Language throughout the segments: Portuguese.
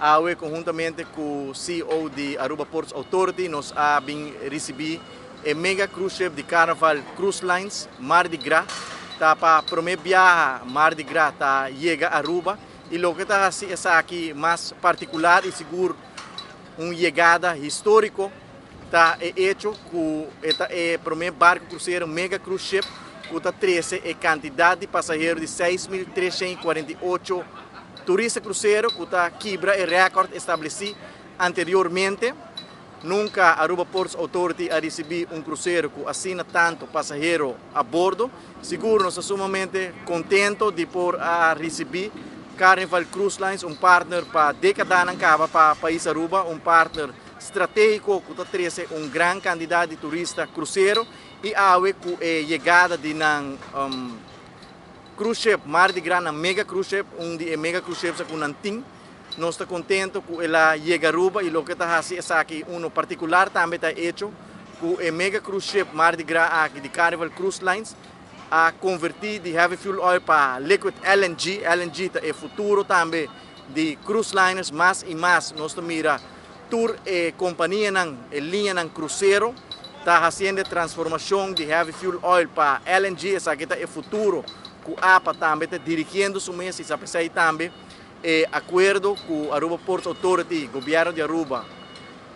AWE, conjuntamente com o CEO de Aruba Ports Authority, nós abim recebi a mega cruise ship de Carnival Cruise Lines, Mardi Gras. Tá para primeira viagem Mardi Gras tá chega a Aruba e o que está aqui mais particular e seguro uma chegada histórica tá hecho com é primeiro barco cruzeiro mega cruise ship que está 13 a quantidade de passageiros de 6.348 turistas cruzeiro que está quebra o recorde estabelecido anteriormente. Nunca a Aruba Ports Authority a receber um cruzeiro que assina tanto passageiro a bordo. Seguro, nós estamos sumamente contentos de por a receber Carnival Cruise Lines, um partner para décadas para o país Aruba, um partner estratégico que está trazendo um grande candidato de turista cruzeiro e a com a chegada de cruise ship Mardi Gras, na mega cruise ship, mega cruise ship com nanting. Nós estamos contentes com ela chega a Aruba e o que está fazendo aqui, particular também está feito com o mega cruise ship Mardi Gras aqui de Carnival Cruise Lines a convertir de heavy fuel oil para liquid LNG. LNG é o futuro também de cruise liners, mais e mais. Nós mira tour e companhia na linha na cruzeiro está fazendo transformação de heavy fuel oil para LNG. Essa aqui é o futuro que a APA também está dirigindo su mês e sabe também acordo com a Aruba Ports Authority, governo de Aruba,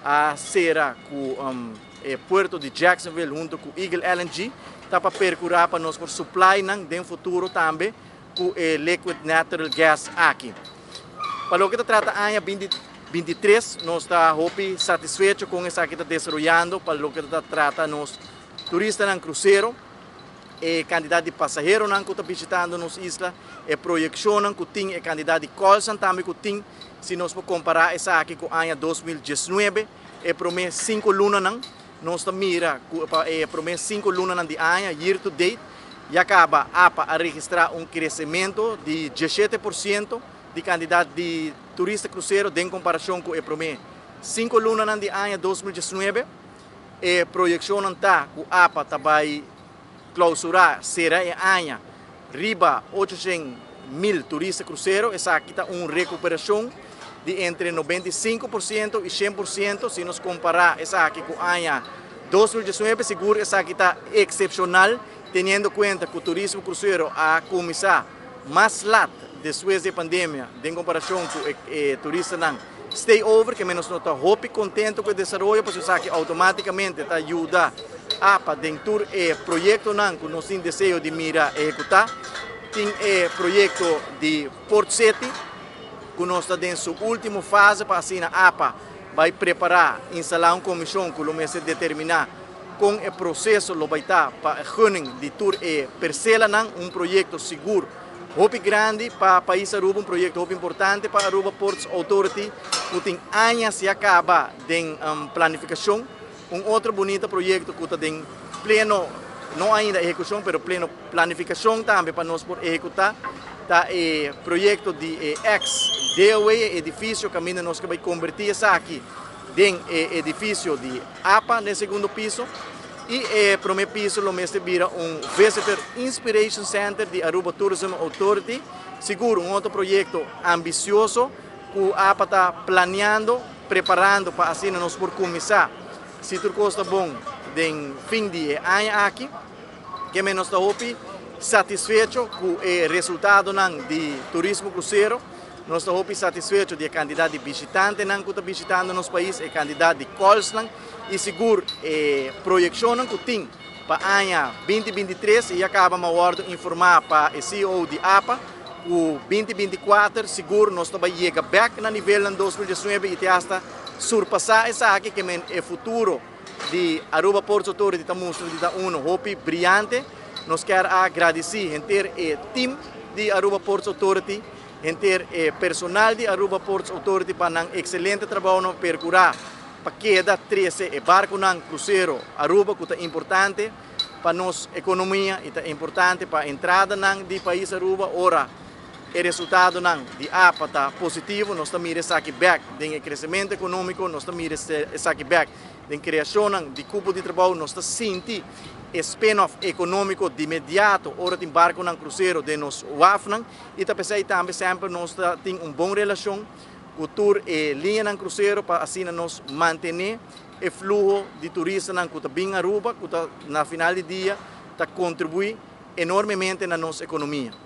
a será com o porto de Jacksonville junto com Eagle LNG, está para percurar para nós por supply no futuro também com o liquid natural gas aqui. Para o que trata a ano 2023, nós estamos satisfeitos com essa que está desenvolvendo, para o que trata nós turistas no cruzeiro, e candidato de passageiro que está visitando nos islas, e projeção que tem, e candidato de Colson também que tem, se nós comparar essa aqui com o ano 2019, e prometo 5 lunas, nós estamos mira, e prometo 5 lunas de ano, year to date, e acaba a registrar um crescimento de 17% de candidato de turista cruzeiro, em comparação com o prometo 5 lunas de ano 2019, e projeção está que a APA vai clausurar será em ano riba 800.000 turistas cruzeiro. Essa aqui está uma recuperação de entre 95% e 100%. Se nós comparar essa aqui com o ano 2019, seguro essa aqui está excepcional, tendo em conta que o turismo cruzeiro a começar mais lá depois da pandemia, em comparação com o turista não stay over, que menos não está contente com o desenvolvimento, porque isso aqui automaticamente está ajuda APA dentro do projeto que nós temos desejo de mira executar. Tem o projeto de Port City, que nós estamos em sua última fase, para assim a APA vai preparar, instalar uma comissão que vai determinar com o processo vai estar para a running de tour e parcela um projeto seguro, muito grande para o país Aruba, um projeto muito importante para a Aruba Ports Authority, que tem anos e acaba de planificação. Outro bonito projeto que está em pleno, não ainda execução, mas pleno planificação também para nós por executar. Está o projeto de ex-DOE, edifício que ainda nós vai convertir essa aqui em edifício de APA no segundo piso. E o primeiro piso vira um Visitor Inspiration Center de Aruba Tourism Authority. Seguro, outro projeto ambicioso que a APA está planeando, preparando para assim nós por começar. Se tudo está bom, em fim de ano aqui, que nós estamos satisfeitos com o resultado de turismo cruzeiro. Nós estamos satisfeitos com a quantidade de visitantes que estão visitando nosso país, a quantidade de calls e seguro a projeção que tem para o ano 2023 e acabamos de informar para o CEO de APA o 2024 seguro nós vamos chegar back na nível de 2019 e até surpassar essa aqui que é o futuro de Aruba Ports Authority está mostrando hope brilhante. Nós queremos agradecer o time de Aruba Ports Authority, o personal de Aruba Ports Authority para um excelente trabalho para curar para queda 13 barco no cruzeiro Aruba, que é importante para a nossa economia e é importante para a entrada do país Aruba. Ora, o resultado de APA está positivo, nós estamos mirando aqui back em crescimento econômico, nós estamos mirando aqui back em criação de cupo de trabalho, nós estamos sentindo spin-off econômico de imediato, ora tem barco no cruzeiro de nos WAF, e também sempre nós temos uma boa relação Cultura e linha ng cruzeiro para assim nós manter o fluxo de turistas que está bem Aruba, que na final do dia está contribui enormemente na nossa economia.